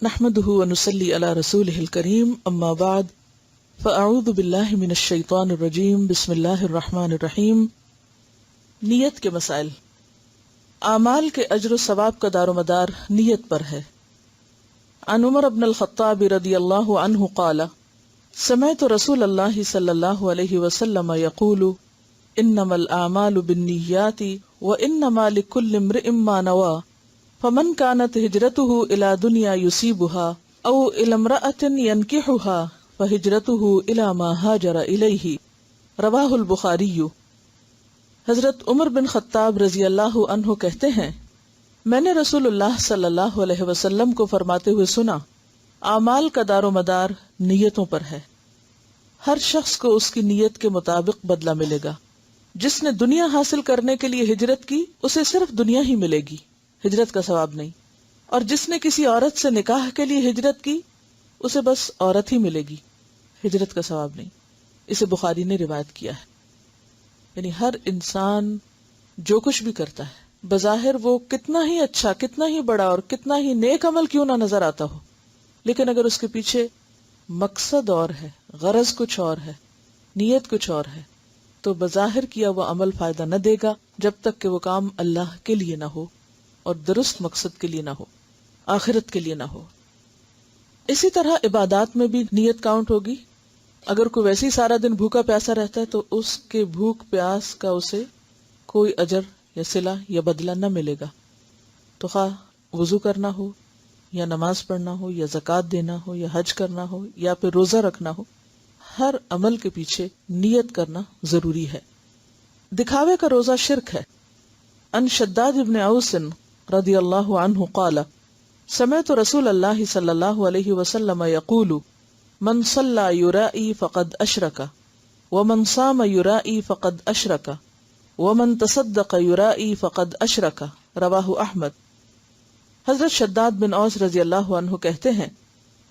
نحمده ونصلي على رسوله الكريم اما بعد فاعوذ باللہ من الشیطان الرجیم بسم اللہ الرحمن الرحیم۔ نیت کے مسائل۔ اعمال کے اجر و ثواب کا دار و مدار نیت پر ہے۔ عن عمر بن الخطاب رضی اللہ عنہ قال سمعت رسول اللہ صلی اللہ علیہ وسلم یقول انما الاعمال بالنیات وانما لكل امرئ ما نوى فمن كانت هجرته الى دنیا يصيبها او الى امرأة ينكحها فهجرته الى ما هاجر الیہ، رواہ البخاری۔ حضرت عمر بن خطاب رضی اللہ عنہ کہتے ہیں، میں نے رسول اللہ صلی اللہ علیہ وسلم کو فرماتے ہوئے سنا، اعمال کا دار و مدار نیتوں پر ہے، ہر شخص کو اس کی نیت کے مطابق بدلہ ملے گا۔ جس نے دنیا حاصل کرنے کے لیے ہجرت کی اسے صرف دنیا ہی ملے گی، ہجرت کا ثواب نہیں، اور جس نے کسی عورت سے نکاح کے لیے ہجرت کی اسے بس عورت ہی ملے گی، ہجرت کا ثواب نہیں۔ اسے بخاری نے روایت کیا ہے۔ یعنی ہر انسان جو کچھ بھی کرتا ہے بظاہر وہ کتنا ہی اچھا، کتنا ہی بڑا اور کتنا ہی نیک عمل کیوں نہ نظر آتا ہو، لیکن اگر اس کے پیچھے مقصد اور ہے، غرض کچھ اور ہے، نیت کچھ اور ہے، تو بظاہر کیا وہ عمل فائدہ نہ دے گا جب تک کہ وہ کام اللہ کے لیے نہ ہو اور درست مقصد کے لیے نہ ہو، آخرت کے لیے نہ ہو۔ اسی طرح عبادات میں بھی نیت کاؤنٹ ہوگی۔ اگر کوئی ویسے ہی سارا دن بھوکا پیاسا رہتا ہے تو اس کے بھوک پیاس کا اسے کوئی اجر یا صلہ یا بدلہ نہ ملے گا۔ تو خواہ وضو کرنا ہو یا نماز پڑھنا ہو یا زکوٰۃ دینا ہو یا حج کرنا ہو یا پھر روزہ رکھنا ہو، ہر عمل کے پیچھے نیت کرنا ضروری ہے۔ دکھاوے کا روزہ شرک ہے۔ ان شداد ابن اوس رضی اللہ عنہ قال سمعت رسول اللہ صلی اللہ علیہ وسلم یقول من صلی یرائی فقد اشرک ومن صام یرائی فقد اشرک ومن تصدق یرائی فقد اشرک، رواہ احمد۔ حضرت شداد بن اوس رضی اللہ عنہ کہتے ہیں،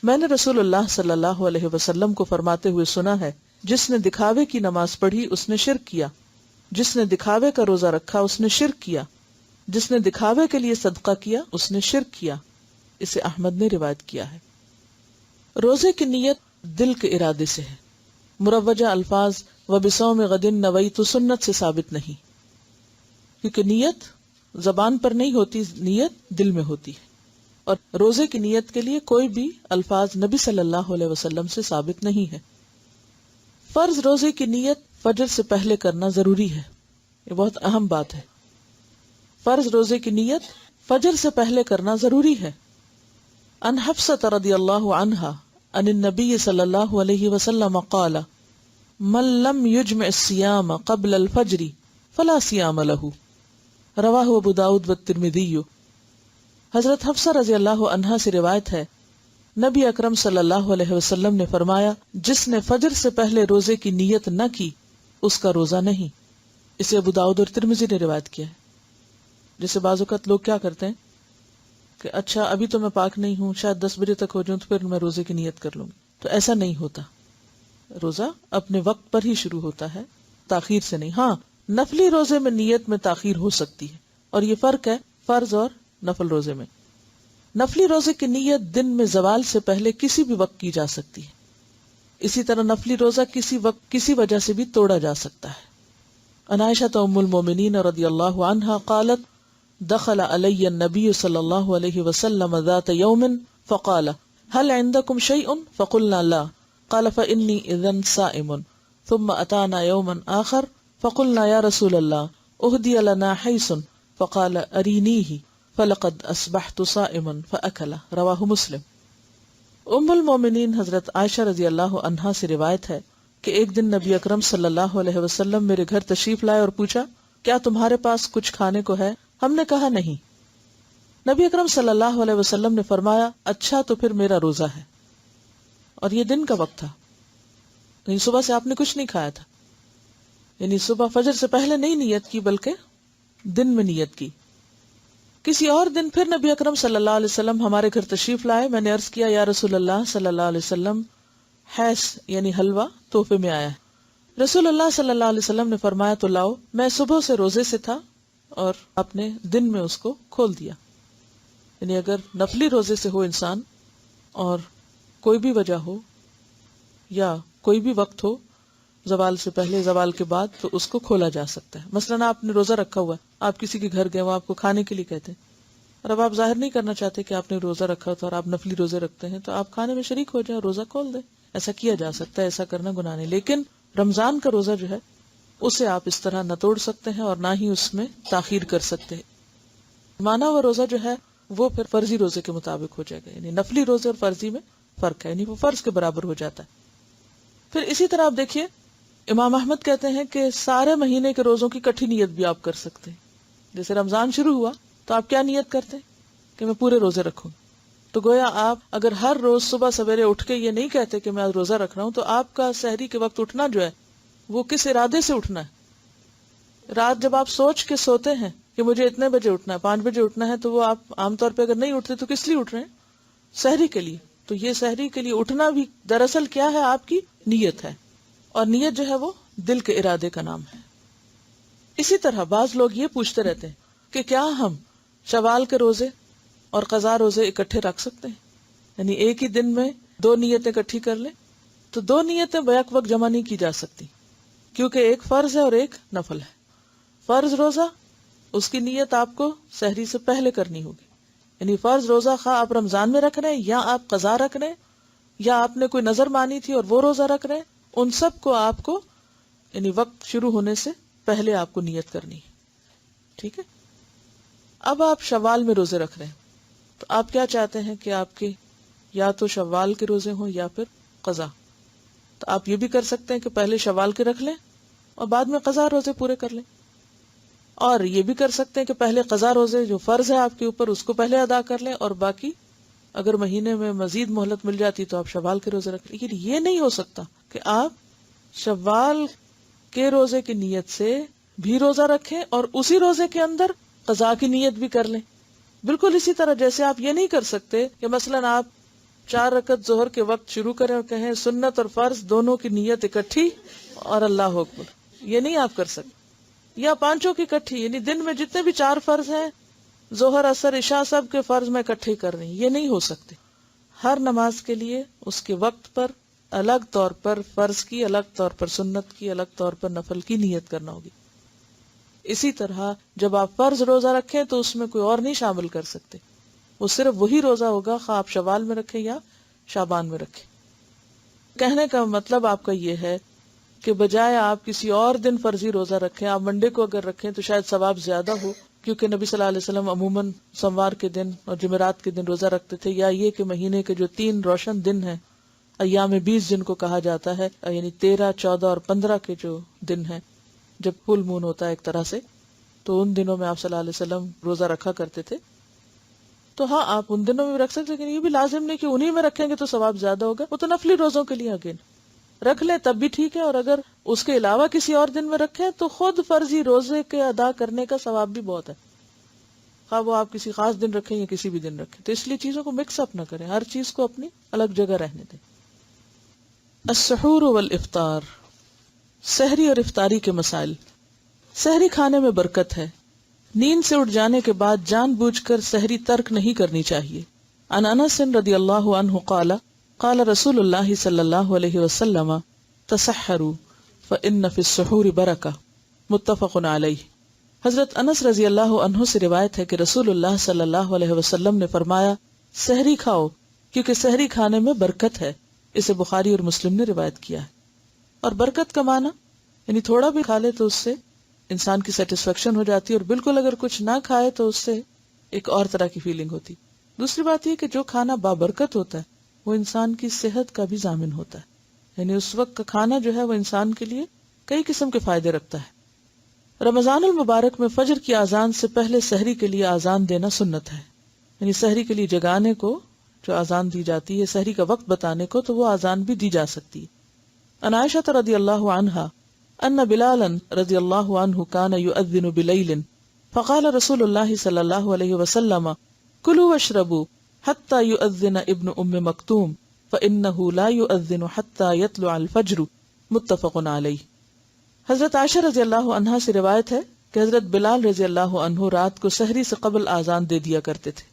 میں نے رسول اللہ صلی اللہ علیہ وسلم کو فرماتے ہوئے سنا ہے، جس نے دکھاوے کی نماز پڑھی اس نے شرک کیا، جس نے دکھاوے کا روزہ رکھا اس نے شرک کیا، جس نے دکھاوے کے لیے صدقہ کیا اس نے شرک کیا۔ اسے احمد نے روایت کیا ہے۔ روزے کی نیت دل کے ارادے سے ہے۔ مروجہ الفاظ وبصوم غد نویت سنت سے ثابت نہیں، کیونکہ نیت زبان پر نہیں ہوتی، نیت دل میں ہوتی ہے، اور روزے کی نیت کے لیے کوئی بھی الفاظ نبی صلی اللہ علیہ وسلم سے ثابت نہیں ہے۔ فرض روزے کی نیت فجر سے پہلے کرنا ضروری ہے، یہ بہت اہم بات ہے۔ فرض روزے کی نیت فجر سے پہلے کرنا ضروری ہے۔ ان حفصہ رضی اللہ عنہا ان النبی صلی اللہ علیہ وسلم قال من لم یجمع الصیام قبل الفجر فلا صیام له، رواہ ابو داؤد والترمذی۔ حضرت حفصہ رضی اللہ عنہا سے روایت ہے، نبی اکرم صلی اللہ علیہ وسلم نے فرمایا، جس نے فجر سے پہلے روزے کی نیت نہ کی اس کا روزہ نہیں۔ اسے ابو داؤد اور ترمذی نے روایت کیا ہے۔ جیسے بعض اوقات لوگ کیا کرتے ہیں کہ اچھا ابھی تو میں پاک نہیں ہوں، شاید 10 بجے تک ہو جاؤں تو پھر میں روزے کی نیت کر لوں گی، تو ایسا نہیں ہوتا۔ روزہ اپنے وقت پر ہی شروع ہوتا ہے، تاخیر سے نہیں۔ ہاں، نفلی روزے میں نیت میں تاخیر ہو سکتی ہے، اور یہ فرق ہے فرض اور نفل روزے میں۔ نفلی روزے کی نیت دن میں زوال سے پہلے کسی بھی وقت کی جا سکتی ہے، اسی طرح نفلی روزہ کسی وقت کسی وجہ سے بھی توڑا جا سکتا ہے۔ عن عائشہ ام المؤمنین رضی اللہ عنہا قالت دخل علی النبی صلی اللہ علیہ وسلم ذات یوم فقال هل عندکم شیء فقلنا لا قال فانی اذن صائم ثم اتانا یوما آخر فقلنا یا رسول اللہ اہدی لنا حیث فقال ارینیہ فلقد اصبحت صائما فاکل، رواہ مسلم۔ ام المومنین حضرت عائشہ رضی اللہ عنہا سے روایت ہے کہ ایک دن نبی اکرم صلی اللہ علیہ وسلم میرے گھر تشریف لائے اور پوچھا، کیا تمہارے پاس کچھ کھانے کو ہے؟ ہم نے کہا نہیں۔ نبی اکرم صلی اللہ علیہ وسلم نے فرمایا، اچھا تو پھر میرا روزہ ہے، اور یہ دن کا وقت تھا، یعنی صبح سے آپ نے کچھ نہیں کھایا تھا، یعنی صبح فجر سے پہلے نہیں نیت کی بلکہ دن میں نیت کی۔ کسی اور دن پھر نبی اکرم صلی اللہ علیہ وسلم ہمارے گھر تشریف لائے، میں نے عرض کیا، یا رسول اللہ صلی اللہ علیہ وسلم حیث یعنی حلوہ تحفے میں آیا ہے۔ رسول اللہ صلی اللہ علیہ وسلم نے فرمایا تو لاؤ۔ میں صبح سے روزے سے تھا اور آپ نے دن میں اس کو کھول دیا۔ یعنی اگر نفلی روزے سے ہو انسان اور کوئی بھی وجہ ہو یا کوئی بھی وقت ہو، زوال سے پہلے زوال کے بعد، تو اس کو کھولا جا سکتا ہے۔ مثلا آپ نے روزہ رکھا ہوا ہے، آپ کسی کے گھر گئے، وہ آپ کو کھانے کے لیے کہتے ہیں، اور اب آپ ظاہر نہیں کرنا چاہتے کہ آپ نے روزہ رکھا تھا اور آپ نفلی روزے رکھتے ہیں، تو آپ کھانے میں شریک ہو جائیں اور روزہ کھول دیں۔ ایسا کیا جا سکتا ہے، ایسا کرنا گناہ نہیں۔ لیکن رمضان کا روزہ جو ہے اسے آپ اس طرح نہ توڑ سکتے ہیں اور نہ ہی اس میں تاخیر کر سکتے ہیں۔ مانا ہوا روزہ جو ہے وہ پھر فرضی روزے کے مطابق ہو جائے گا، یعنی نفلی روزے اور فرضی میں فرق ہے، یعنی وہ فرض کے برابر ہو جاتا ہے۔ پھر اسی طرح آپ دیکھیے امام احمد کہتے ہیں کہ سارے مہینے کے روزوں کی کٹھی نیت بھی آپ کر سکتے ہیں۔ جیسے رمضان شروع ہوا تو آپ کیا نیت کرتے ہیں کہ میں پورے روزے رکھوں، تو گویا آپ اگر ہر روز صبح سویرے اٹھ کے یہ نہیں کہتے کہ میں آج روزہ رکھ رہا ہوں، تو آپ کا سحری کے وقت اٹھنا جو ہے وہ کس ارادے سے اٹھنا ہے۔ رات جب آپ سوچ کے سوتے ہیں کہ مجھے اتنے بجے اٹھنا ہے، 5 بجے اٹھنا ہے، تو وہ آپ عام طور پہ اگر نہیں اٹھتے تو کس لیے اٹھ رہے ہیں؟ سحری کے لیے۔ تو یہ سحری کے لیے اٹھنا بھی دراصل کیا ہے؟ آپ کی نیت ہے، اور نیت جو ہے وہ دل کے ارادے کا نام ہے۔ اسی طرح بعض لوگ یہ پوچھتے رہتے ہیں کہ کیا ہم شوال کے روزے اور قضا روزے اکٹھے رکھ سکتے ہیں، یعنی ایک ہی دن میں 2 نیتیں اکٹھی کر لیں؟ تو 2 نیتیں بیک وقت جمع نہیں کی جا سکتی، کیونکہ ایک فرض ہے اور ایک نفل ہے۔ فرض روزہ اس کی نیت آپ کو سحری سے پہلے کرنی ہوگی، یعنی فرض روزہ خواہ آپ رمضان میں رکھ رہے ہیں یا آپ قضا رکھ رہے ہیں یا آپ نے کوئی نظر مانی تھی اور وہ روزہ رکھ رہے ہیں، ان سب کو آپ کو یعنی وقت شروع ہونے سے پہلے آپ کو نیت کرنی ہے، ٹھیک ہے۔ اب آپ شوال میں روزے رکھ رہے ہیں، تو آپ کیا چاہتے ہیں کہ آپ کے یا تو شوال کے روزے ہوں یا پھر قضا، تو آپ یہ بھی کر سکتے ہیں کہ پہلے شوال کے رکھ لیں اور بعد میں قضا روزے پورے کر لیں، اور یہ بھی کر سکتے ہیں کہ پہلے قضا روزے جو فرض ہے آپ کے اوپر اس کو پہلے ادا کر لیں، اور باقی اگر مہینے میں مزید مہلت مل جاتی تو آپ شوال کے روزے رکھ لیں۔ لیکن یہ نہیں ہو سکتا کہ آپ شوال کے روزے کی نیت سے بھی روزہ رکھیں اور اسی روزے کے اندر قضا کی نیت بھی کر لیں۔ بالکل اسی طرح جیسے آپ یہ نہیں کر سکتے کہ مثلاً آپ 4 رکعت ظہر کے وقت شروع کریں اور کہیں سنت اور فرض دونوں کی نیت اکٹھی اور اللہ اکبر، یہ نہیں آپ کر سکتے، یا 5 کی اکٹھی، یعنی دن میں جتنے بھی 4 فرض ہیں، ظہر عصر عشاء سب کے فرض میں اکٹھے کر رہی ہیں، یہ نہیں ہو سکتے۔ ہر نماز کے لیے اس کے وقت پر الگ طور پر فرض کی، الگ طور پر سنت کی، الگ طور پر نفل کی نیت کرنا ہوگی۔ اسی طرح جب آپ فرض روزہ رکھیں تو اس میں کوئی اور نہیں شامل کر سکتے، وہ صرف وہی روزہ ہوگا، خواہ آپ شوال میں رکھیں یا شعبان میں رکھیں۔ کہنے کا مطلب آپ کا یہ ہے کہ بجائے آپ کسی اور دن فرضی روزہ رکھیں، آپ منڈے کو اگر رکھیں تو شاید ثواب زیادہ ہو، کیونکہ نبی صلی اللہ علیہ وسلم عموماً سوموار کے دن اور جمعرات کے دن روزہ رکھتے تھے، یا یہ کہ مہینے کے جو 3 روشن دن ہیں، ایام 20 جن کو کہا جاتا ہے، یعنی 13، 14 اور 15 کے جو دن ہیں جب فل مون ہوتا ہے ایک طرح سے، تو ان دنوں میں آپ صلی اللہ علیہ وسلم روزہ رکھا کرتے تھے۔ تو ہاں آپ ان دنوں میں بھی رکھ سکتے، لیکن یہ بھی لازم نہیں کہ انہی میں رکھیں گے تو ثواب زیادہ ہوگا، وہ تو نفلی روزوں کے لیے اگین رکھ لیں تب بھی ٹھیک ہے، اور اگر اس کے علاوہ کسی اور دن میں رکھیں تو خود فرضی روزے کے ادا کرنے کا ثواب بھی بہت ہے، خواہ وہ آپ کسی خاص دن رکھیں یا کسی بھی دن رکھیں۔ تو اس لیے چیزوں کو مکس اپ نہ کریں، ہر چیز کو اپنی الگ جگہ رہنے دیں۔ السحور والافطار، سحری اور افطاری کے مسائل۔ سحری کھانے میں برکت ہے، نیند سے اٹھ جانے کے بعد جان بوجھ کر سحری ترک نہیں کرنی چاہیے۔ عن انس رضی اللہ عنہ قال قال رسول اللہ صلی اللہ علیہ وسلم تسحروا فإن فی السحور برکہ، متفق علیہ۔ حضرت انس رضی اللہ عنہ سے روایت ہے کہ رسول اللہ صلی اللہ علیہ وسلم نے فرمایا سحری کھاؤ کیونکہ سحری کھانے میں برکت ہے۔ اسے بخاری اور مسلم نے روایت کیا ہے۔ اور برکت کا معنی یعنی تھوڑا بھی کھا لے تو اس سے انسان کی سیٹسفیکشن ہو جاتی ہے، اور بالکل اگر کچھ نہ کھائے تو اس سے ایک اور طرح کی فیلنگ ہوتی۔ دوسری بات یہ کہ جو کھانا بابرکت ہوتا ہے وہ انسان کی صحت کا بھی ضامن ہوتا ہے، یعنی اس وقت کا کھانا جو ہے وہ انسان کے لیے کئی قسم کے فائدے رکھتا ہے۔ رمضان المبارک میں فجر کی اذان سے پہلے سحری کے لیے اذان دینا سنت ہے، یعنی سحری کے لیے جگانے کو جو اذان دی جاتی ہے، سحری کا وقت بتانے کو، تو وہ اذان بھی دی جا سکتی ہے۔ عن عائشہ رضی اللہ عنہا ان بلالا رضی اللہ عنہ کان یؤذن بلیل فقال رسول اللہ صلی اللہ علیہ وسلم کلوا واشربوا حتى يؤذن ابن ام مکتوم فانه لا يؤذن حتى يطلع الفجر، متفق علیہ۔ حضرت عائشہ رضی اللہ عنہا سے روایت ہے کہ حضرت بلال رضی اللہ عنہ رات کو سحری سے قبل اذان دے دیا کرتے تھے،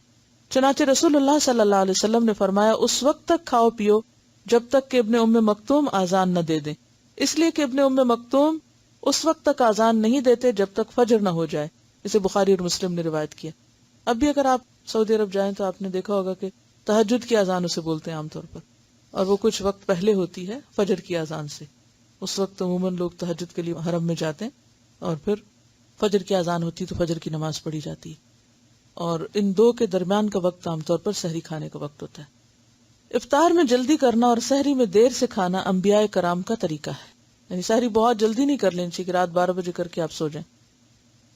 چنانچہ رسول اللہ صلی اللہ علیہ وسلم نے فرمایا اس وقت تک کھاؤ پیو جب تک کہ ابن ام مکتوم اذان نہ دے دیں، اس لیے کہ ابن ام مکتوم اس وقت تک اذان نہیں دیتے جب تک فجر نہ ہو جائے. اسے بخاری اور مسلم نے روایت کیا. اب بھی اگر آپ سعودی عرب جائیں تو آپ نے دیکھا ہوگا کہ تہجد کی اذان اسے بولتے ہیں عام طور پر، اور وہ کچھ وقت پہلے ہوتی ہے فجر کی اذان سے. اس وقت عموماً لوگ تہجد کے لیے حرم میں جاتے ہیں اور پھر فجر کی اذان ہوتی تو فجر کی نماز پڑھی جاتی ہے، اور ان دو کے درمیان کا وقت عام طور پر سحری کھانے کا وقت ہوتا ہے. افطار میں جلدی کرنا اور سحری میں دیر سے کھانا انبیاء کرام کا طریقہ ہے، یعنی سحری بہت جلدی نہیں کر لینی چاہیے کہ رات 12 بجے کر کے آپ سو جائیں.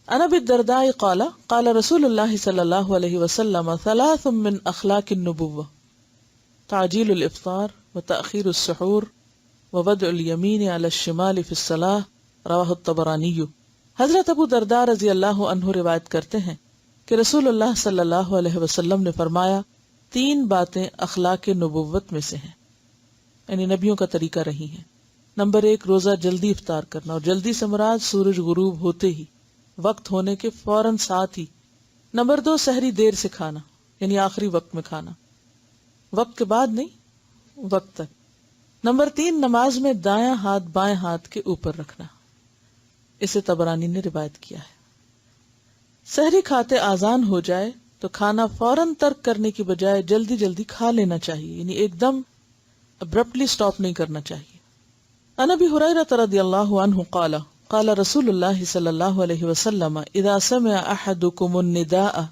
عن ابی الدرداء قال قال رسول اللہ صلی اللہ علیہ وسلم ثلاث من اخلاق النبوة تعجیل الافطار وتأخیر السحور ووضع الیمین علی الشمال فی الصلاة رواہ الطبرانی. حضرت ابو درداء رضی اللہ عنہ روایت کرتے ہیں کہ رسول اللہ صلی اللہ علیہ وسلم نے فرمایا 3 باتیں اخلاق نبوت میں سے ہیں، یعنی نبیوں کا طریقہ رہی ہیں. نمبر 1 روزہ جلدی افطار کرنا، اور جلدی سے مراد سورج غروب ہوتے ہی، وقت ہونے کے فوراً ساتھ ہی. نمبر 2 سحری دیر سے کھانا، یعنی آخری وقت میں کھانا، وقت کے بعد نہیں، وقت تک. نمبر 3 نماز میں دایاں ہاتھ بائیں ہاتھ کے اوپر رکھنا. اسے طبرانی نے روایت کیا ہے. سحری کھاتے آذان ہو جائے تو کھانا فوراً ترک کرنے کی بجائے جلدی جلدی کھا لینا چاہیے، یعنی ایک دم ابرپٹلی سٹاپ نہیں کرنا چاہیے. عن ابی ہریرہ رضی اللہ عنہ قال قال رسول اللہ صلی اللہ علیہ وسلم اذا سمع احدکم النداء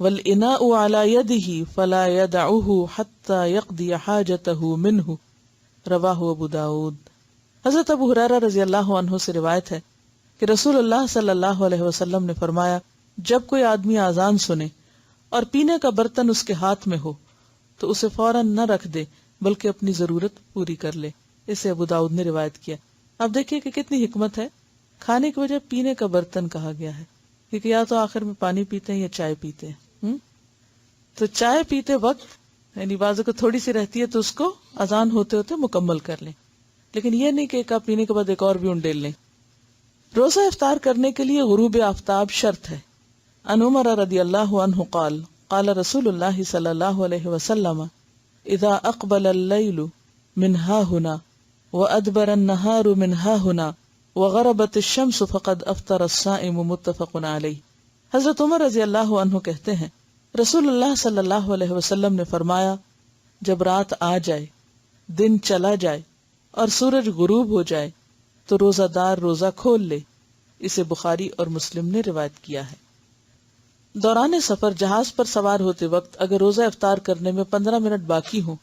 والاناء على يده فلا يدعه حتى يقضي حاجته منه رواہ ابو داود. حضرت ابو ہریرہ رضی اللہ عنہ سے روایت ہے کہ رسول اللہ صلی اللہ علیہ وسلم نے فرمایا جب کوئی آدمی آذان سنے اور پینے کا برتن اس کے ہاتھ میں ہو تو اسے فوراً نہ رکھ دے بلکہ اپنی ضرورت پوری کر لے. اسے ابو داؤد نے روایت کیا. اب دیکھیے کہ کتنی حکمت ہے، کھانے کی وجہ پینے کا برتن کہا گیا ہے، کیونکہ یا تو آخر میں پانی پیتے ہیں یا چائے پیتے ہیں. تو چائے پیتے وقت یعنی بازو کو تھوڑی سی رہتی ہے تو اس کو اذان ہوتے ہوتے مکمل کر لیں، لیکن یہ نہیں کہ ایک کپ پینے کے بعد ایک اور بھی انڈیل لیں. روزہ افطار کرنے کے لیے غروب آفتاب شرط ہے. عن عمر رضی اللہ عنہ قال قال رسول اللہ صلی اللہ علیہ وسلم اذا اقبل اللیل من ها هنا وادبر النهار من ها هنا وغربت الشمس فقد افطر الصائم متفق علیہ. حضرت عمر رضی اللہ عنہ کہتے ہیں رسول اللہ صلی اللہ علیہ وسلم نے فرمایا جب رات آ جائے، دن چلا جائے اور سورج غروب ہو جائے تو روزہ دار روزہ کھول لے. اسے بخاری اور مسلم نے روایت کیا ہے. دوران سفر جہاز پر سوار ہوتے وقت اگر روزہ افطار کرنے میں 15 منٹ باقی ہوں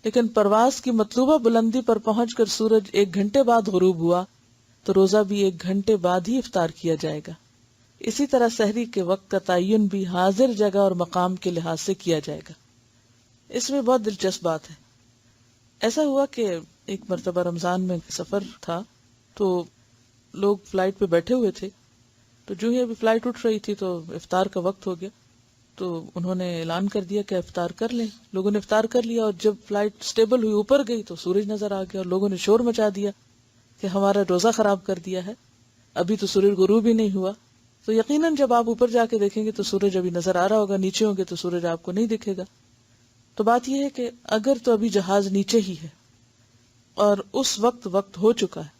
لیکن پرواز کی مطلوبہ بلندی پر پہنچ کر سورج 1 گھنٹے بعد غروب ہوا تو روزہ بھی 1 گھنٹے بعد ہی افطار کیا جائے گا. اسی طرح سحری کے وقت کا تعین بھی حاضر جگہ اور مقام کے لحاظ سے کیا جائے گا. اس میں بہت دلچسپ بات ہے. ایسا ہوا کہ ایک مرتبہ رمضان میں سفر تھا تو لوگ فلائٹ پہ بیٹھے ہوئے تھے، تو جو ہی ابھی فلائٹ اٹھ رہی تھی تو افطار کا وقت ہو گیا، تو انہوں نے اعلان کر دیا کہ افطار کر لیں. لوگوں نے افطار کر لیا اور جب فلائٹ سٹیبل ہوئی اوپر گئی تو سورج نظر آ گیا اور لوگوں نے شور مچا دیا کہ ہمارا روزہ خراب کر دیا ہے، ابھی تو سورج غروب ہی نہیں ہوا. تو یقیناً جب آپ اوپر جا کے دیکھیں گے تو سورج ابھی نظر آ رہا ہوگا، نیچے ہوں گے تو سورج آپ کو نہیں دکھے گا. تو بات یہ ہے کہ اگر تو ابھی جہاز نیچے ہی ہے اور اس وقت ہو چکا ہے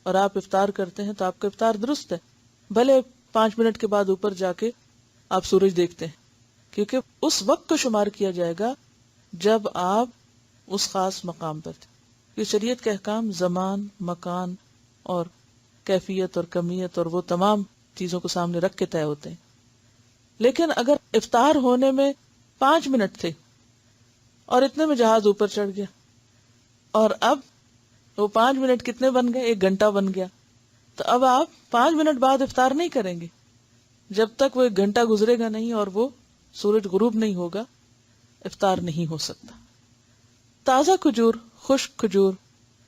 اور آپ افطار کرتے ہیں تو آپ کا افطار درست ہے، بھلے 5 منٹ کے بعد اوپر جا کے آپ سورج دیکھتے ہیں، کیونکہ اس وقت کو شمار کیا جائے گا جب آپ اس خاص مقام پر تھے. یہ شریعت کے احکام زمان، مکان اور کیفیت اور کمیت اور وہ تمام چیزوں کو سامنے رکھ کے طے ہوتے ہیں. لیکن اگر افطار ہونے میں 5 منٹ تھے اور اتنے میں جہاز اوپر چڑھ گیا اور اب وہ 5 منٹ کتنے بن گئے، 1 گھنٹہ بن گیا، تو اب آپ 5 منٹ بعد افطار نہیں کریں گے جب تک وہ 1 گھنٹہ گزرے گا نہیں اور وہ سورج غروب نہیں ہوگا، افطار نہیں ہو سکتا. تازہ کھجور، خشک کھجور،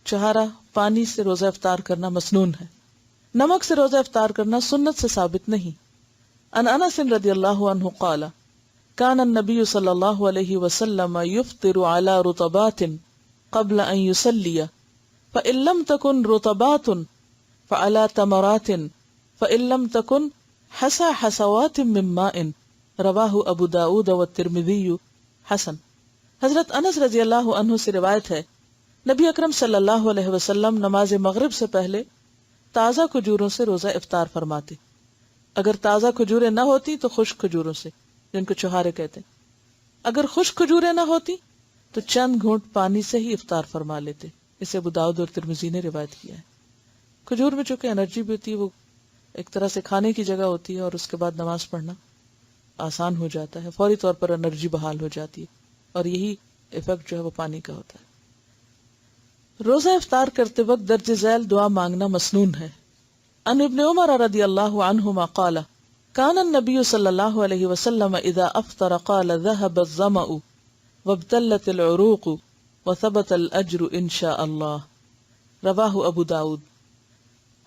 چھہارا، پانی سے روزہ افطار کرنا مسنون ہے. نمک سے روزہ افطار کرنا سنت سے ثابت نہیں. عن انس رضی اللہ عنہ قال كان النبي صلی اللہ علیہ وسلم يفطر على رطبات قبل ان يصلي فإن لم تكن رطبات فعلى تمرات فإن لم تكن حسى حسوات من ماء رواہ ابو داؤد والترمذی حسن۔ حضرت انس رضی اللہ عنہ سے روایت ہے، نبی اکرم صلی اللہ علیہ وسلم نماز مغرب سے پہلے تازہ کھجوروں سے روزہ افطار فرماتے۔ اگر تازہ کھجوریں نہ ہوتی تو خشک کھجوروں سے، جن کو چھہارے کہتے ہیں۔ اگر خشک کھجوریں نہ ہوتی تو چند گھونٹ پانی سے ہی افطار فرما لیتے۔ اسے ابو داؤد اور ترمذی نے روایت کیا ہے۔ کھجور میں چونکہ انرجی بھی ہوتی ہے، وہ ایک طرح سے کھانے کی جگہ ہوتی ہے، اور اس کے بعد نماز پڑھنا آسان ہو جاتا ہے، فوری طور پر انرجی بحال ہو جاتی ہے، اور یہی ایفیکٹ جو ہے وہ پانی کا ہوتا ہے۔ روزہ افطار کرتے وقت درج ذیل دعا مانگنا مسنون ہے۔ ان ابن عمر رضی اللہ عنہما قال کان النبی صلی اللہ علیہ وسلم اذا افطر قال ذهب الظمأ وابتلت العروق وثبت الاجر ان شاء اللہ، رواہ ابو داؤد۔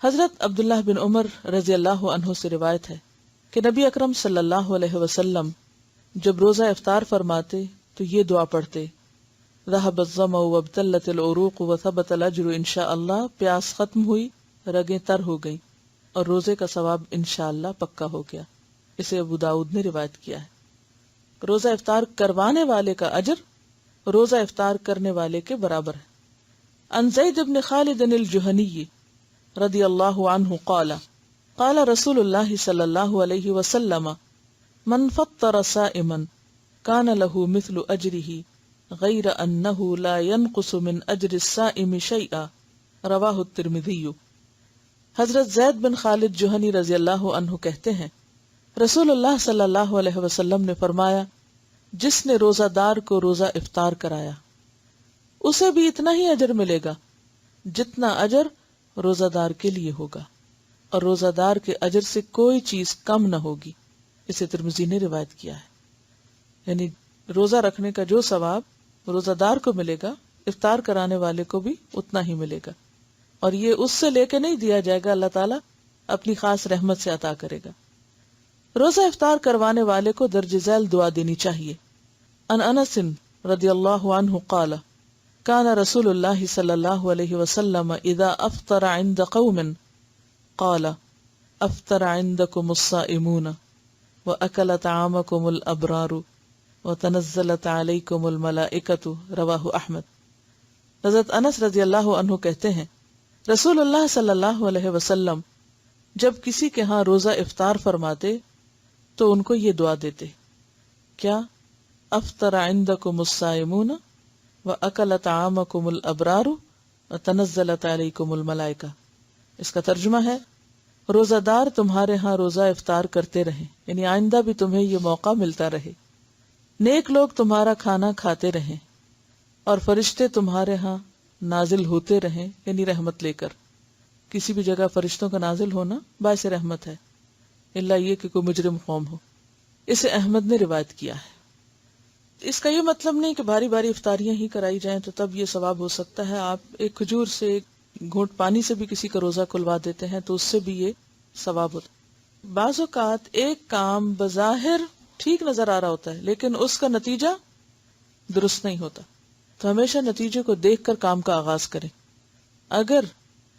حضرت عبداللہ بن عمر رضی اللہ عنہ سے روایت ہے کہ نبی اکرم صلی اللہ علیہ وسلم جب روزہ افطار فرماتے تو یہ دعا پڑھتے، ذهب الظمأ وابتلت العروق وثبت الاجر ان شاء اللہ، پیاس ختم ہوئی، رگیں تر ہو گئیں، اور روزے کا ثواب انشاءاللہ پکا ہو گیا۔ اسے ابو داؤد نے روایت کیا ہے۔ روزہ افطار کروانے والے کا اجر روزہ افطار کرنے والے کے برابر ہے۔ عن زید بن خالد الجہنی رضی اللہ عنہ قال قال رسول اللہ صلی اللہ علیہ وسلم من فطر صائما کان له مثل اجرہ غیر انہ لا ينقص من اجر الصائم شیئا، رواہ الترمذی۔ حضرت زید بن خالد جوہنی رضی اللہ عنہ کہتے ہیں، رسول اللہ صلی اللہ علیہ وسلم نے فرمایا، جس نے روزہ دار کو روزہ افطار کرایا اسے بھی اتنا ہی اجر ملے گا جتنا اجر روزہ دار کے لیے ہوگا، اور روزہ دار کے اجر سے کوئی چیز کم نہ ہوگی۔ اسے ترمذی نے روایت کیا ہے۔ یعنی روزہ رکھنے کا جو ثواب روزہ دار کو ملے گا، افطار کرانے والے کو بھی اتنا ہی ملے گا، اور یہ اس سے لے کے نہیں دیا جائے گا، اللہ تعالیٰ اپنی خاص رحمت سے عطا کرے گا۔ روزہ افطار کروانے والے کو درج ذیل دعا دینی چاہیے۔ ان انس رضی اللہ عنہ قال کان رسول اللہ صلی اللہ علیہ وسلم اذا افطر عند قوم قال افطر عندکم الصائمون واکل طعامکم الابرار وتنزلت علیکم الملائکۃ، رواہ احمد۔ حضرت انس رضی اللہ عنہ کہتے ہیں، رسول اللہ صلی اللہ علیہ وسلم جب کسی کے ہاں روزہ افطار فرماتے تو ان کو یہ دعا دیتے، کیا؟ افطر عندکم الصائمون واکل طعامکم الابرار وتنزلت علیکم الملائکہ۔ اس کا ترجمہ ہے، روزہ دار تمہارے ہاں روزہ افطار کرتے رہیں، یعنی آئندہ بھی تمہیں یہ موقع ملتا رہے، نیک لوگ تمہارا کھانا کھاتے رہیں، اور فرشتے تمہارے ہاں نازل ہوتے رہیں، یعنی رحمت لے کر۔ کسی بھی جگہ فرشتوں کا نازل ہونا باعث رحمت ہے، الا یہ کہ کوئی مجرم قوم ہو۔ اسے احمد نے روایت کیا ہے۔ اس کا یہ مطلب نہیں کہ باری باری افطاریاں ہی کرائی جائیں تو تب یہ ثواب ہو سکتا ہے۔ آپ ایک کھجور سے، ایک گھونٹ پانی سے بھی کسی کا روزہ کھلوا دیتے ہیں تو اس سے بھی یہ ثواب ہوتا ہے۔ بعض اوقات ایک کام بظاہر ٹھیک نظر آ رہا ہوتا ہے لیکن اس کا نتیجہ درست نہیں ہوتا، تو ہمیشہ نتیجے کو دیکھ کر کام کا آغاز کریں۔ اگر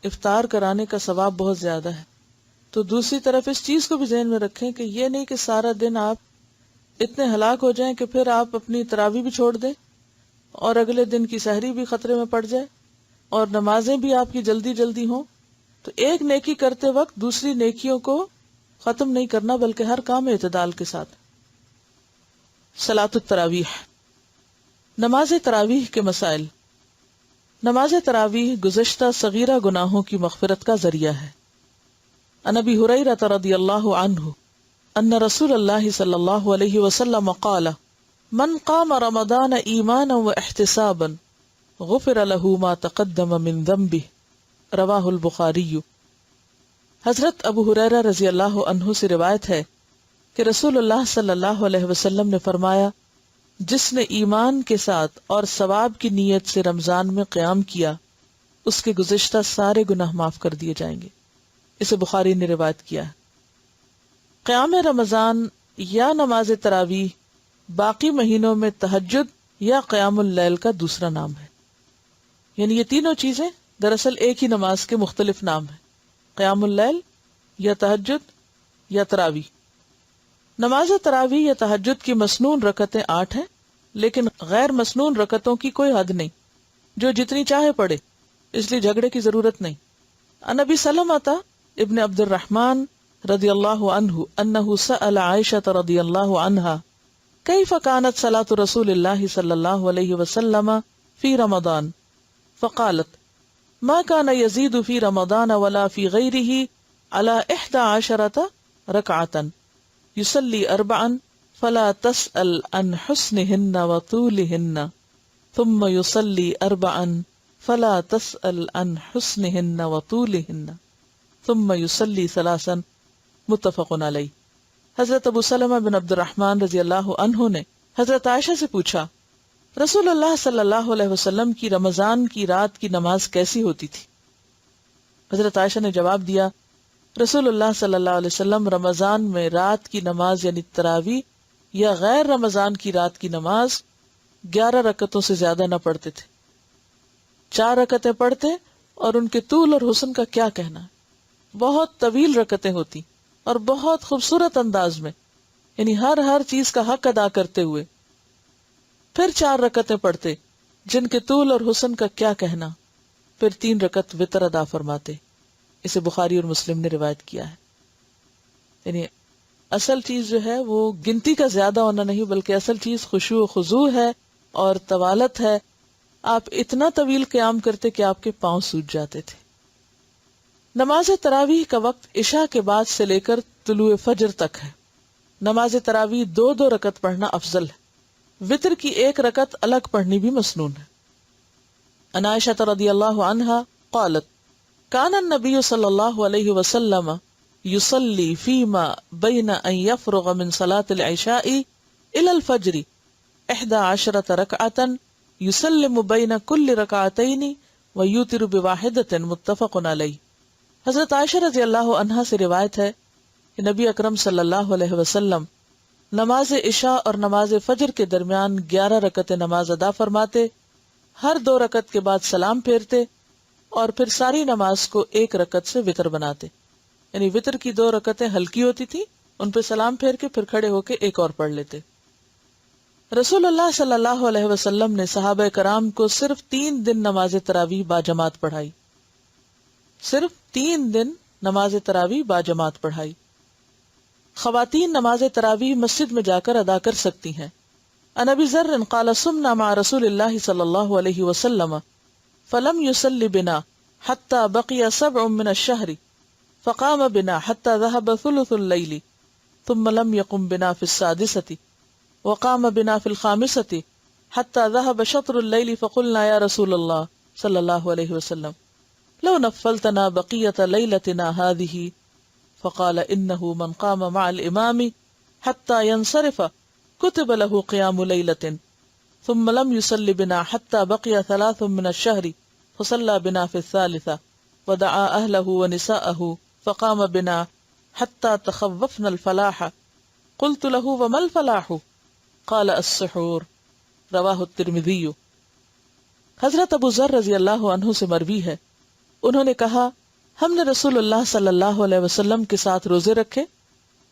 افطار کرانے کا ثواب بہت زیادہ ہے تو دوسری طرف اس چیز کو بھی ذہن میں رکھیں کہ یہ نہیں کہ سارا دن آپ اتنے ہلاک ہو جائیں کہ پھر آپ اپنی تراویح بھی چھوڑ دیں اور اگلے دن کی سحری بھی خطرے میں پڑ جائے اور نمازیں بھی آپ کی جلدی جلدی ہوں۔ تو ایک نیکی کرتے وقت دوسری نیکیوں کو ختم نہیں کرنا، بلکہ ہر کام اعتدال کے ساتھ۔ صلاۃ التراویح، نماز تراویح کے مسائل۔ نماز تراویح گزشتہ صغیرہ گناہوں کی مغفرت کا ذریعہ ہے۔ عن ابی ہریرہ رضی اللہ عنہ ان رسول اللہ صلی اللہ علیہ وسلم قال من قام رمضان ایمانا واحتسابا غفر له ما تقدم من ذنبه، رواہ البخاری۔ حضرت ابو ہریرہ رضی اللہ عنہ سے روایت ہے کہ رسول اللہ صلی اللہ علیہ وسلم نے فرمایا، جس نے ایمان کے ساتھ اور ثواب کی نیت سے رمضان میں قیام کیا اس کے گزشتہ سارے گناہ معاف کر دیے جائیں گے۔ اسے بخاری نے روایت کیا ہے۔ قیام رمضان یا نماز تراویح باقی مہینوں میں تہجد یا قیام اللیل کا دوسرا نام ہے، یعنی یہ تینوں چیزیں دراصل ایک ہی نماز کے مختلف نام ہیں، قیام اللیل یا تہجد یا تراویح۔ نماز تراویح یا تہجد کی مسنون رکعتیں 8 ہیں، لیکن غیر مسنون رکعتوں کی کوئی حد نہیں، جو جتنی چاہے پڑھے، اس لیے جھگڑے کی ضرورت نہیں۔ عن ابی سلمۃ ابن عبد الرحمن رضی اللہ عنہ انہ سأل عائشہ رضی اللہ عنہا کیف كانت صلاة رسول اللہ صلی اللہ علیہ وسلم فی رمضان فقالت ما كان يزيد في رمضان ولا في غيره على 11 ركعة يصلي 4 فلا تسأل عن حسنهن وطولهن ثم يصلي 4 فلا تسأل عن حسنهن وطولهن ثم يصلي 3 متفق علیہ۔ حضرت ابو سلمہ بن عبد الرحمن رضی اللہ عنہ نے حضرت عائشہ سے پوچھا رسول اللہ صلی اللہ علیہ وسلم کی رمضان کی رات کی نماز کیسی ہوتی تھی؟ حضرت عائشہ نے جواب دیا رسول اللہ صلی اللہ علیہ وسلم رمضان میں رات کی نماز یعنی تراویح یا غیر رمضان کی رات کی نماز 11 رکعتوں سے زیادہ نہ پڑھتے تھے۔ 4 رکعتیں پڑھتے اور ان کے طول اور حسن کا کیا کہنا، بہت طویل رکعتیں ہوتی اور بہت خوبصورت انداز میں، یعنی ہر چیز کا حق ادا کرتے ہوئے۔ پھر 4 رکعتیں پڑھتے جن کے طول اور حسن کا کیا کہنا، پھر 3 رکعت وتر ادا فرماتے۔ اسے بخاری اور مسلم نے روایت کیا ہے۔ یعنی اصل چیز جو ہے وہ گنتی کا زیادہ ہونا نہیں، بلکہ اصل چیز خشوع و خضوع ہے اور طوالت ہے۔ آپ اتنا طویل قیام کرتے کہ آپ کے پاؤں سوج جاتے تھے۔ نماز تراویح کا وقت عشاء کے بعد سے لے کر طلوع فجر تک ہے۔ نماز تراویح 2 رکعت پڑھنا افضل ہے۔ وتر کی 1 رکعت الگ پڑھنی بھی مسنون ہے۔ عن عائشہ رضی اللہ عنہا قالت کان النبی صلی اللہ علیہ وسلم یصلی فیما بین ان یفرغ من صلاة العشاء الى الفجر 11 رکعتا یسلم بین کل رکعتین ویوتر بواحدۃ متفق علیہ۔ حضرت عائشہ رضی اللہ عنہا سے روایت ہے کہ نبی اکرم صلی اللہ علیہ وسلم نماز عشاء اور نماز فجر کے درمیان 11 رکعتیں نماز ادا فرماتے، ہر 2 رکعت کے بعد سلام پھیرتے اور پھر ساری نماز کو 1 رکعت سے وتر بناتے، یعنی وتر کی 2 رکعتیں ہلکی ہوتی تھی، ان پہ سلام پھیر کے پھر کھڑے ہو کے 1 اور پڑھ لیتے۔ رسول اللہ صلی اللہ علیہ وسلم نے صحابہ کرام کو صرف 3 دن نماز تراویح باجماعت پڑھائی، صرف 3 دن نماز تراویح باجماعت پڑھائی۔ خواتین نماز تراویح مسجد میں جا کر ادا کر سکتی ہیں۔ عن ابی ذر قال صمنا مع رسول اللہ صلی اللہ علیہ وسلم فلم يصل بنا حتى بقي 7 من الشهر فقام بنا حتى ذهب ثلث الليل ثم لم يقم بنا في 6 وقام بنا في 5 حتى ذهب شطر الليل فقلنا يا رسول الله صلى الله عليه وسلم لو نفلتنا بقية ليلتنا هذه فقال إنه من قام مع الإمام حتى ينصرف كتب له قيام ليلة ثم لم يصل بنا حتى بقي 3 من الشهر فصلى بنا في 3 ودعا أهله ونساءه فقام بنا حتى تخوفنا الفلاح قلت له وما الفلاح قال السحور رواه الترمذی۔ حضرت ابو ذر رضی اللہ عنہ سے مروی ہے، انہوں نے کہا ہم نے رسول اللہ صلی اللہ علیہ وسلم کے ساتھ روزے رکھے،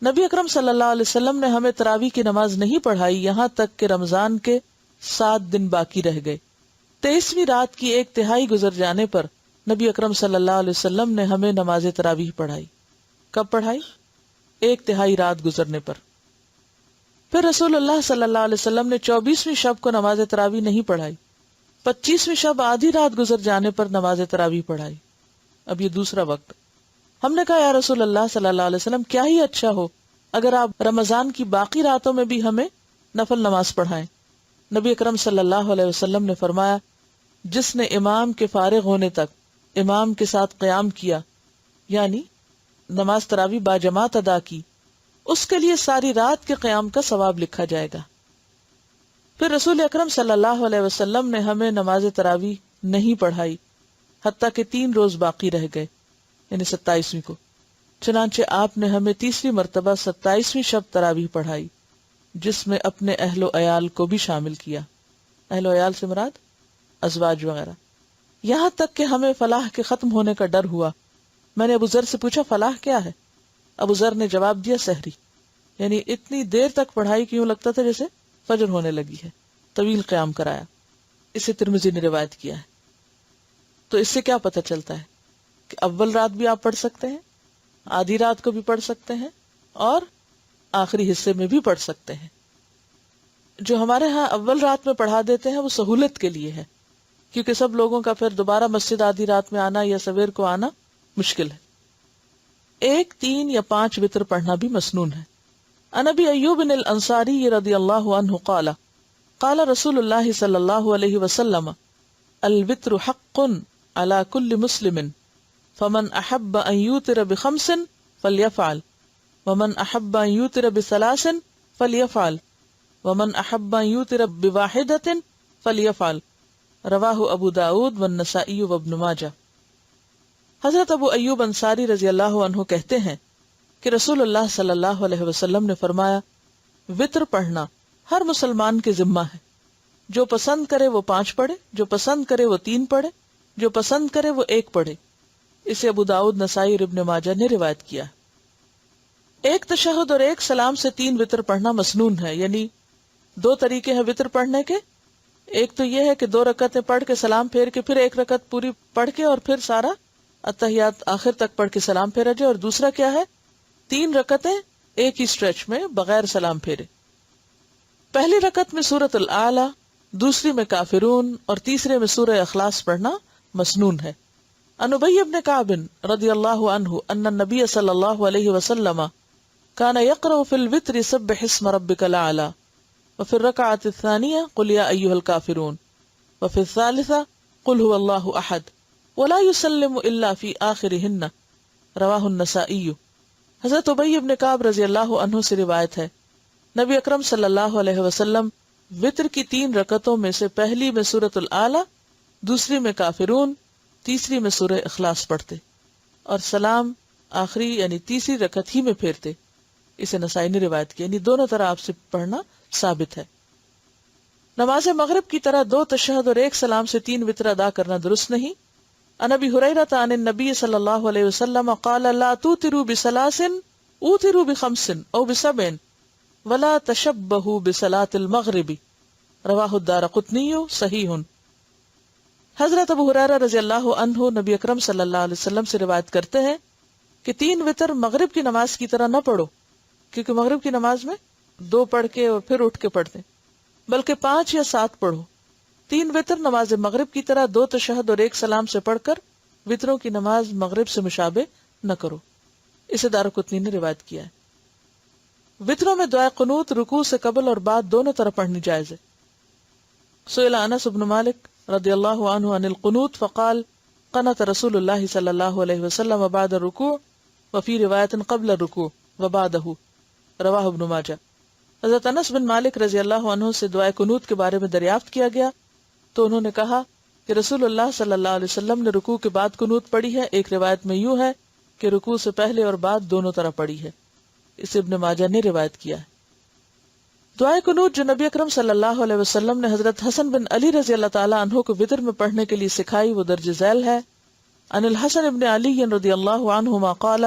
نبی اکرم صلی اللہ علیہ وسلم نے ہمیں تراویح کی نماز نہیں پڑھائی یہاں تک کہ رمضان کے 7 دن باقی رہ گئے۔ 23ویں رات کی 1/3 گزر جانے پر نبی اکرم صلی اللہ علیہ وسلم نے ہمیں نماز تراویح پڑھائی۔ کب پڑھائی؟ 1/3 رات گزرنے پر۔ پھر رسول اللہ صلی اللہ علیہ وسلم نے 24ویں شب کو نماز تراویح نہیں پڑھائی، 25ویں شب آدھی رات گزر جانے پر نماز تراویح پڑھائی۔ اب یہ دوسرا وقت۔ ہم نے کہا یا رسول اللہ صلی اللہ علیہ وسلم کیا ہی اچھا ہو اگر آپ رمضان کی باقی راتوں میں بھی ہمیں نفل نماز پڑھائیں۔ نبی اکرم صلی اللہ علیہ وسلم نے فرمایا جس نے امام کے فارغ ہونے تک امام کے ساتھ قیام کیا، یعنی نماز تراویح باجماعت ادا کی، اس کے لیے ساری رات کے قیام کا ثواب لکھا جائے گا۔ پھر رسول اکرم صلی اللہ علیہ وسلم نے ہمیں نماز تراویح نہیں پڑھائی حتیٰ کہ 3 روز باقی رہ گئے، یعنی 27ویں کو۔ چنانچہ آپ نے ہمیں 3ری مرتبہ 27ویں شب تراویح پڑھائی، جس میں اپنے اہل و عیال کو بھی شامل کیا۔ اہل و عیال سے مراد ازواج وغیرہ۔ یہاں تک کہ ہمیں فلاح کے ختم ہونے کا ڈر ہوا۔ میں نے ابو ذر سے پوچھا فلاح کیا ہے؟ ابو ذر نے جواب دیا سحری۔ یعنی اتنی دیر تک پڑھائی کہ یوں لگتا تھا جیسے فجر ہونے لگی ہے، طویل قیام کرایا. اسے ترمذی نے روایت کیا ہے. تو اس سے کیا پتہ چلتا ہے کہ اول رات بھی آپ پڑھ سکتے ہیں، آدھی رات کو بھی پڑھ سکتے ہیں، اور آخری حصے میں بھی پڑھ سکتے ہیں. جو ہمارے ہاں اول رات میں پڑھا دیتے ہیں وہ سہولت کے لیے ہے، کیونکہ سب لوگوں کا پھر دوبارہ مسجد آدھی رات میں آنا یا سویر کو آنا مشکل ہے. 1، 3 یا 5 وتر پڑھنا بھی مسنون ہے. عن ابی ایوب الانصاری رضی اللہ عنہ قال قال رسول اللہ صلی اللہ علیہ وسلم الوتر حق على كل مسلم فمن احب ان يوتر ب5 فليفعل ومن احب ان يوتر ب3 فليفعل ومن احب ان يوتر ب1 فليفعل رواہ ابو داود والنسائی وابن ماجہ. حضرت ابو ایوب انصاری رضی اللہ عنہ کہتے ہیں کہ رسول اللہ صلی اللہ علیہ وسلم نے فرمایا وتر پڑھنا ہر مسلمان کے ذمہ ہے. جو پسند کرے وہ 5 پڑھے، جو پسند کرے وہ 3 پڑھے، جو پسند کرے وہ 1 پڑھے. اسے ابو داود، نسائی اور ابن ماجہ نے روایت کیا. 1 تشہد اور 1 سلام سے 3 وتر پڑھنا مسنون ہے. یعنی 2 طریقے ہیں وتر پڑھنے کے. ایک تو یہ ہے کہ 2 رکعتیں پڑھ کے سلام پھیر کے پھر 1 رکعت پوری پڑھ کے اور پھر سارا اتحیات آخر تک پڑھ کے سلام پھیرا جائے. اور دوسرا کیا ہے 3 رکعتیں ایک ہی اسٹریچ میں بغیر سلام پھیرے. پہلی رکعت میں سورۃ الاعلی، دوسری میں کافرون اور تیسرے میں سورہ اخلاص پڑھنا مسنون ہے. عن ابی بن کعب رضی اللہ عنہ ان النبی صلی اللہ علیہ وسلم کان یقرأ فی الوتر سبح اسم ربک الاعلی وفي الركعة الثانية قل يا أيها الكافرون وفي الثالثة قل هو الله أحد ولا يسلم إلا في آخرهن رواہ النسائی. حضرت ابی بن کعب رضی اللہ عنہ سے روایت ہے نبی اکرم صلی اللہ علیہ وسلم وتر کی 3 رکعتوں میں سے پہلی میں سورۃ الاعلی، دوسری میں کافرون، تیسری میں سورہ اخلاص پڑھتے اور سلام آخری یعنی تیسری رکعت ہی میں پھیرتے. اسے نسائی نے روایت کی. یعنی دونوں طرح آپ سے پڑھنا ثابت ہے. نماز مغرب کی طرح 2 تشہد اور 1 سلام سے 3 وتر ادا کرنا درست نہیں. عن ابی ہریرہ عن النبی صلی اللہ علیہ وسلم قال لا توتروا ب3 اوتروا ب5 او ب7 ولا تشبہوا بصلاۃ المغرب رواہ الدارقطنی صحیح. حضرت ابو ہریرہ رضی اللہ عنہ نبی اکرم صلی اللہ علیہ وسلم سے روایت کرتے ہیں کہ 3 وتر مغرب کی نماز کی طرح نہ پڑھو، کیونکہ مغرب کی نماز میں 2 پڑھ کے اور پھر اٹھ کے پڑھتے، بلکہ 5 یا 7 پڑھو. 3 وتر نماز مغرب کی طرح 2 تشہد اور 1 سلام سے پڑھ کر وتروں کی نماز مغرب سے مشابہ نہ کرو. اسے دارقطنی نے روایت کیا ہے. وتروں میں دعائے قنوت رکوع سے قبل اور بعد دونوں طرح پڑھنی جائز ہے. سئل انس بن مالک رضی اللہ عنہ عن القنوت فقال قنت رسول اللہ صلی اللہ علیہ وسلم بعد الرکوع وفی روایت قبل الرکوع وبعدہ رواہ ابن ماجہ. حضرت انس بن مالک رضی اللہ عنہ سے دعائے قنوت کے بارے میں دریافت کیا گیا تو انہوں نے کہا کہ رسول اللہ صلی اللہ علیہ وسلم نے رکوع کے بعد قنوت پڑھی ہے. ایک روایت میں یوں ہے کہ رکوع سے پہلے اور بعد دونوں طرح پڑھی ہے. اسے ابن ماجہ نے روایت کیا ہے. دعائے قنوت جو نبی اکرم صلی اللہ علیہ وسلم نے حضرت حسن بن علی رضی اللہ تعالی عنہ کو وتر میں پڑھنے کے لیے سکھائی وہ درج ذیل ہے. عن الحسن بن علی رضی اللہ عنہما قال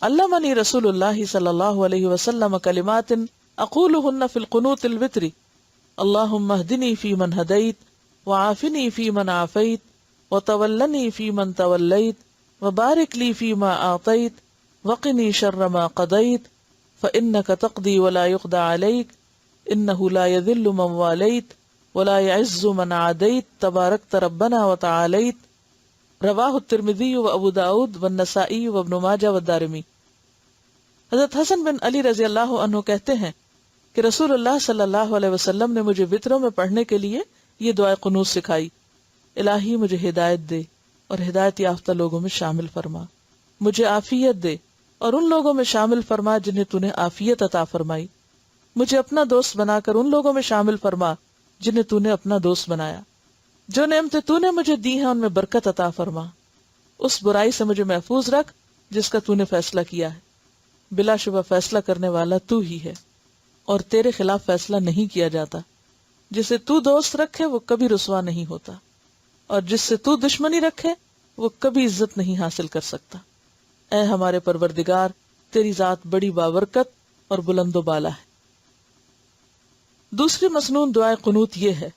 علمنی رسول اللہ صلی اللہ علیہ وسلم کلمات اقولهن فی القنوت الوتر اللہم اہدنی فی من ہدیت وعافنی فی من عافیت وتولنی فی من تولیت وبارک لی فی ما اعطیت وقنی شر ما قضیت فإنک تقضی ولا یقضى علیک انہ لا یذل من والیت ولا یعز من عادیت تبارکت ربنا وتعالیت رواہ الترمذی و ابو داود والنسائی و ابن ماجہ والدارمی. حضرت حسن بن علی رضی اللہ عنہ کہتے ہیں کہ رسول اللہ صلی اللہ علیہ وسلم نے مجھے وتروں میں پڑھنے کے لیے یہ دعائے قنوت سکھائی. الہی مجھے ہدایت دے اور ہدایت یافتہ لوگوں میں شامل فرما، مجھے عافیت دے اور ان لوگوں میں شامل فرما جنہیں تو نے عافیت عطا فرمائی، مجھے اپنا دوست بنا کر ان لوگوں میں شامل فرما جنہیں تو نے اپنا دوست بنایا، جو نعمتیں تو نے مجھے دی ہیں ان میں برکت عطا فرما، اس برائی سے مجھے محفوظ رکھ جس کا تو نے فیصلہ کیا ہے. بلا شبہ فیصلہ کرنے والا تو ہی ہے اور تیرے خلاف فیصلہ نہیں کیا جاتا. جسے تو دوست رکھے وہ کبھی رسوا نہیں ہوتا اور جس سے تو دشمنی رکھے وہ کبھی عزت نہیں حاصل کر سکتا. اے ہمارے پروردگار، تیری ذات بڑی بابرکت اور بلند و بالا ہے۔ دوسری مسنون دعائے قنوت یہ ہے،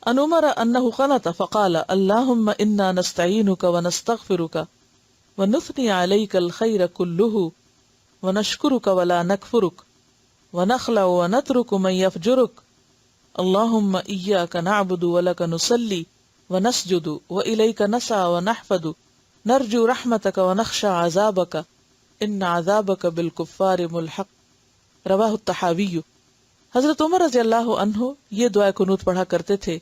ان عمر انہ قنط فقال اللہم انا نستعینک ونستغفرک ونثنی علیک الخیر کلہ ونشکرک ولا نکفرک ونخلع ونترک من یفجرک اللہم ایاک نعبد ولک نصلی ونسجد والیک نسعی ونحفد نرجو رحمتک ونخشى عذابک ان عذابک بالکفار ملحق۔ رواہ الطحاوی۔ حضرت عمر رضی اللہ عنہ یہ دعائے قنوت پڑھا کرتے تھے،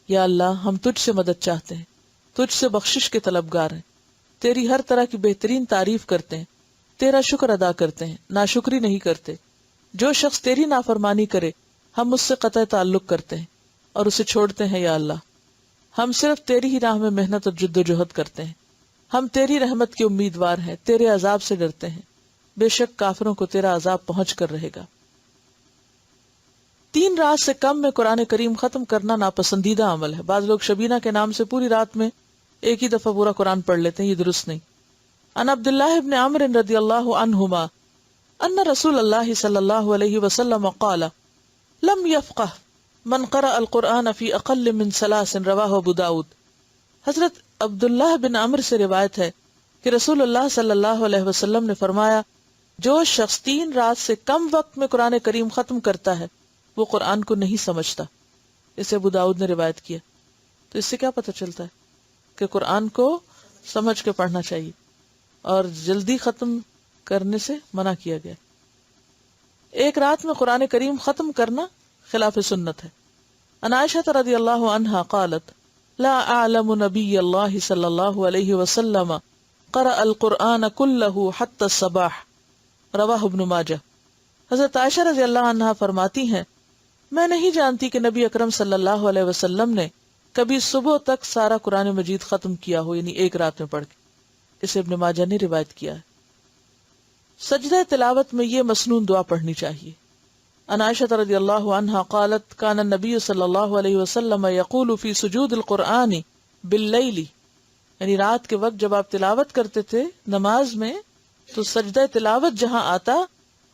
یا اللہ ہم تجھ سے مدد چاہتے ہیں، تجھ سے بخشش کے طلبگار ہیں، تیری ہر طرح کی بہترین تعریف کرتے ہیں، تیرا شکر ادا کرتے ہیں، ناشکری نہیں کرتے۔ جو شخص تیری نافرمانی کرے ہم اس سے قطع تعلق کرتے ہیں اور اسے چھوڑتے ہیں، یا اللہ ہم صرف تیری ہی راہ میں محنت اور جد و جہد کرتے ہیں، ہم تیری رحمت کے امیدوار ہیں، تیرے عذاب سے ڈرتے ہیں، بے شک کافروں کو تیرا عذاب پہنچ کر رہے گا۔ 3 رات سے کم میں قرآن کریم ختم کرنا ناپسندیدہ عمل ہے۔ بعض لوگ شبینہ کے نام سے پوری رات میں ایک ہی دفعہ پورا قرآن پڑھ لیتے ہیں، یہ درست نہیں۔ عن عبداللہ ابن عمر رضی اللہ عنہما ان رسول اللہ صلی اللہ علیہ وسلم قال لم یفقہ من قرأ القرآن فی اقل من 3 رواہ ابو داود۔ حضرت عبداللہ بن عمر سے روایت ہے کہ رسول اللہ صلی اللہ علیہ وسلم نے فرمایا، جو شخص 3 رات سے کم وقت میں قرآن کریم ختم کرتا ہے وہ قرآن کو نہیں سمجھتا۔ اسے ابو داؤد نے روایت کیا۔ تو اس سے کیا پتہ چلتا ہے کہ قرآن کو سمجھ کے پڑھنا چاہیے اور جلدی ختم کرنے سے منع کیا گیا۔ ایک رات میں قرآن کریم ختم کرنا خلاف سنت ہے۔ عن عائشہ رضی اللہ عنہا قالت لا اعلم نبی اللہ صلی اللہ علیہ وسلم قرأ القرآن کلہ حتی الصباح، رواہ ابن ماجہ۔ حضرت عائشہ رضی اللہ عنہا فرماتی ہیں، میں نہیں جانتی کہ نبی اکرم صلی اللہ علیہ وسلم نے کبھی صبح تک سارا قرآن مجید ختم کیا ہو، یعنی ایک رات میں پڑھ کے۔ اسے ابن ماجہ نے روایت کیا ہے۔ سجدہ تلاوت میں یہ مسنون دعا پڑھنی چاہیے۔ عن عائشہ رضی اللہ عنہا قالت کان النبی صلی اللہ علیہ وسلم یقول فی سجود القرآن باللیل، یعنی رات کے وقت جب آپ تلاوت کرتے تھے نماز میں تو سجدہ تلاوت جہاں آتا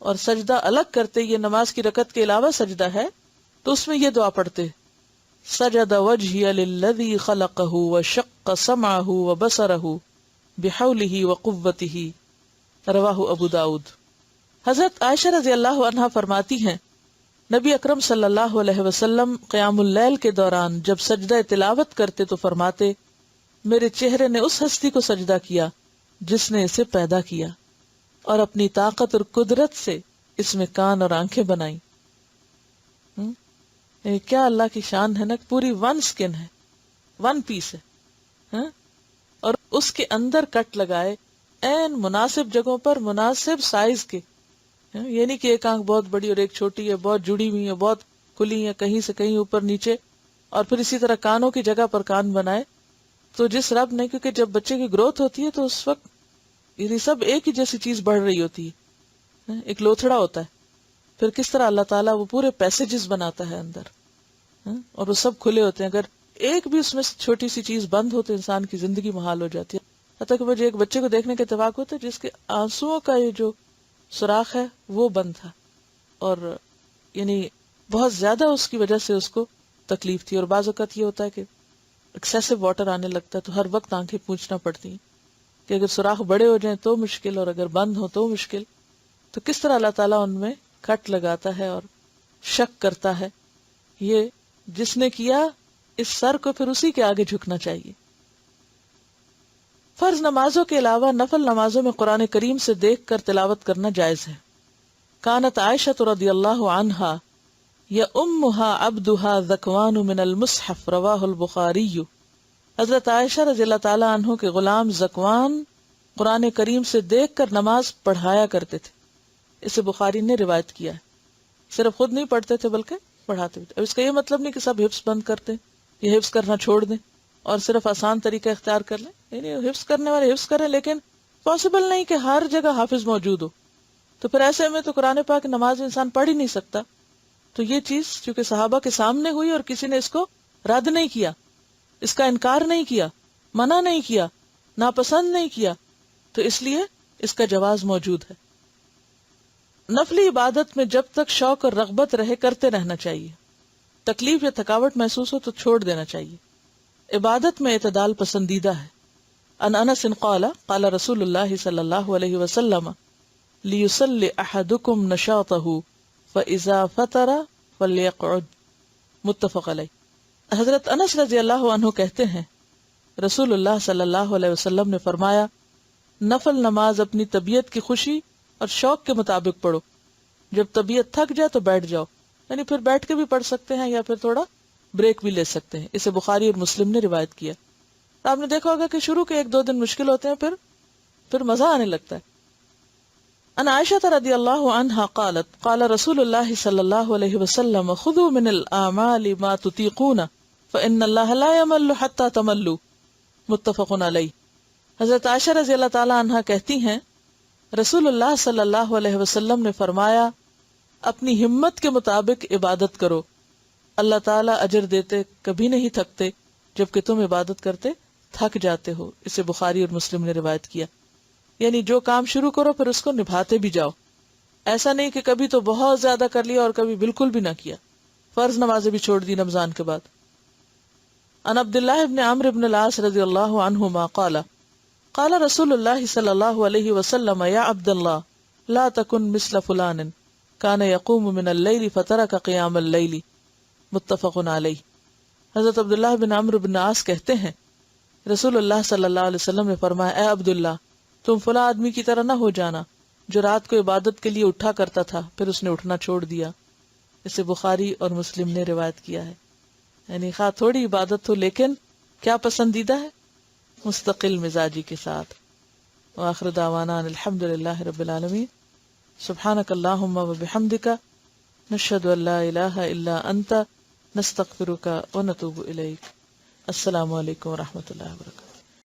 اور سجدہ الگ کرتے، یہ نماز کی رکعت کے علاوہ سجدہ ہے، تو اس میں یہ دعا پڑھتے، سجد وجہی للذی خلقہ وشق سمعہ وبصرہ بحولہ وقوتہ، رواہ ابو داود۔ حضرت عائشہ رضی اللہ عنہا فرماتی ہیں، نبی اکرم صلی اللہ علیہ وسلم قیام اللیل کے دوران جب سجدہ تلاوت کرتے تو فرماتے، میرے چہرے نے اس ہستی کو سجدہ کیا جس نے اسے پیدا کیا اور اپنی طاقت اور قدرت سے اس میں کان اور آنکھیں بنائیں۔ کیا اللہ کی شان ہے نا، پوری 1 سکن ہے، 1 پیس ہے، اور اس کے اندر کٹ لگائے این مناسب جگہوں پر مناسب سائز کے، یعنی کہ ایک آنکھ بہت بڑی اور ایک چھوٹی ہے، بہت جڑی ہوئی ہے، بہت کھلی ہے، کہیں سے کہیں اوپر نیچے، اور پھر اسی طرح کانوں کی جگہ پر کان بنائے۔ تو جس رب نے، کیونکہ جب بچے کی گروتھ ہوتی ہے تو اس وقت یعنی سب ایک ہی جیسی چیز بڑھ رہی ہوتی ہے، ایک لوتھڑا ہوتا ہے، پھر کس طرح اللہ تعالیٰ وہ پورے پیسیجز بناتا ہے اندر، اور وہ سب کھلے ہوتے ہیں، اگر ایک بھی اس میں چھوٹی سی چیز بند ہو تو انسان کی زندگی محال ہو جاتی ہے۔ حتیٰ کہ مجھے ایک بچے کو دیکھنے کے اتفاق ہوتا ہے جس کے آنسوؤں کا یہ جو سوراخ ہے وہ بند تھا، اور یعنی بہت زیادہ اس کی وجہ سے اس کو تکلیف تھی، اور بعض اوقات یہ ہوتا ہے کہ ایکسیسو واٹر آنے لگتا ہے تو ہر وقت آنکھیں پوچھنا پڑتی ہیں کہ اگر سوراخ بڑے ہو جائیں تو مشکل، اور اگر بند ہو تو مشکل۔ تو کس طرح اللہ تعالیٰ ان میں کٹ لگاتا ہے اور شک کرتا ہے، یہ جس نے کیا اس سر کو پھر اسی کے آگے جھکنا چاہیے۔ فرض نمازوں کے علاوہ نفل نمازوں میں قرآن کریم سے دیکھ کر تلاوت کرنا جائز ہے۔ کانت عائشہ رضی اللہ عنہا یؤمھا عبدھا ذکوان من المصحف، رواہ البخاری۔ حضرت عائشہ رضی اللہ تعالیٰ عنہ کے غلام ذکوان قرآن کریم سے دیکھ کر نماز پڑھایا کرتے تھے، اسے بخاری نے روایت کیا ہے۔ صرف خود نہیں پڑھتے تھے بلکہ پڑھاتے بھی تھے۔ اب اس کا یہ مطلب نہیں کہ سب حفظ بند کرتے یا حفظ کرنا چھوڑ دیں اور صرف آسان طریقہ اختیار کر لیں، یعنی حفظ کرنے والے حفظ کریں، لیکن پاسبل نہیں کہ ہر جگہ حافظ موجود ہو، تو پھر ایسے میں تو قرآن پاک نماز انسان پڑھ ہی نہیں سکتا۔ تو یہ چیز چونکہ صحابہ کے سامنے ہوئی اور کسی نے اس کو رد نہیں کیا، اس کا انکار نہیں کیا، منع نہیں کیا، ناپسند نہیں کیا، تو اس لیے اس کا جواز موجود ہے۔ نفلی عبادت میں جب تک شوق اور رغبت رہے کرتے رہنا چاہیے، تکلیف یا تھکاوٹ محسوس ہو تو چھوڑ دینا چاہیے۔ عبادت میں اعتدال پسندیدہ ہے۔ ان انس قال قال رسول اللہ صلی اللہ علیہ وسلم لیصلی احدکم نشاطہ فاذا فطر فلیقعد، متفق علیہ۔ حضرت انس رضی اللہ عنہ کہتے ہیں رسول اللہ صلی اللہ علیہ وسلم نے فرمایا، نفل نماز اپنی طبیعت کی خوشی اور شوق کے مطابق پڑھو، جب طبیعت تھک جائے تو بیٹھ جاؤ، یعنی پھر بیٹھ کے بھی پڑھ سکتے ہیں یا پھر تھوڑا بریک بھی لے سکتے ہیں۔ اسے بخاری اور مسلم نے روایت کیا۔ آپ نے دیکھا ہوگا کہ شروع کے 1-2 دن مشکل ہوتے ہیں، پھر مزہ آنے لگتا ہے۔ ان عائشہ رضی اللہ عنہا قالت قال رسول اللہ صلی اللہ علیہ وسلم خذوا من الاعمال ما تطيقون فان اللہ لا يمل حتى تملوا، متفق علیہ۔ حضرت عائشہ رضی اللہ تعالی عنہا کہتی ہیں رسول اللہ صلی اللہ علیہ وسلم نے فرمایا، اپنی ہمت کے مطابق عبادت کرو، اللہ تعالیٰ اجر دیتے، کبھی نہیں تھکتے، جبکہ تم عبادت کرتے تھک جاتے ہو۔ اسے بخاری اور مسلم نے روایت کیا۔ یعنی جو کام شروع کرو پھر اس کو نبھاتے بھی جاؤ، ایسا نہیں کہ کبھی تو بہت زیادہ کر لیا اور کبھی بالکل بھی نہ کیا۔ فرض نمازیں بھی چھوڑ دی رمضان کے بعد۔ ان عبداللہ ابن عمرو بن العاص رضی اللہ عنہما قال قال رسول اللہ صلی اللہ علیہ وسلم یا عبد اللہ لا تکن مثل فلان کان یقوم من اللیل فترک قیام اللیل، متفق علیہ۔ حضرت عبداللہ بن عمرو بن العاص کہتے ہیں رسول اللہ صلی اللہ علیہ وسلم نے فرمایا، اے عبداللہ تم فلاں آدمی کی طرح نہ ہو جانا جو رات کو عبادت کے لیے اٹھا کرتا تھا پھر اس نے اٹھنا چھوڑ دیا۔ اسے بخاری اور مسلم نے روایت کیا ہے۔ یعنی خواہ تھوڑی عبادت ہو لیکن کیا پسندیدہ ہے، مستقل مزاجی کے ساتھ۔ وآخر دعوانا الحمدللہ رب العالمین۔ سبحانک اللہم وبحمدک نشہد ان لا الہ الا انت نستغفرک ونتوب الیک۔ السلام علیکم ورحمۃ اللہ وبرکاتہ۔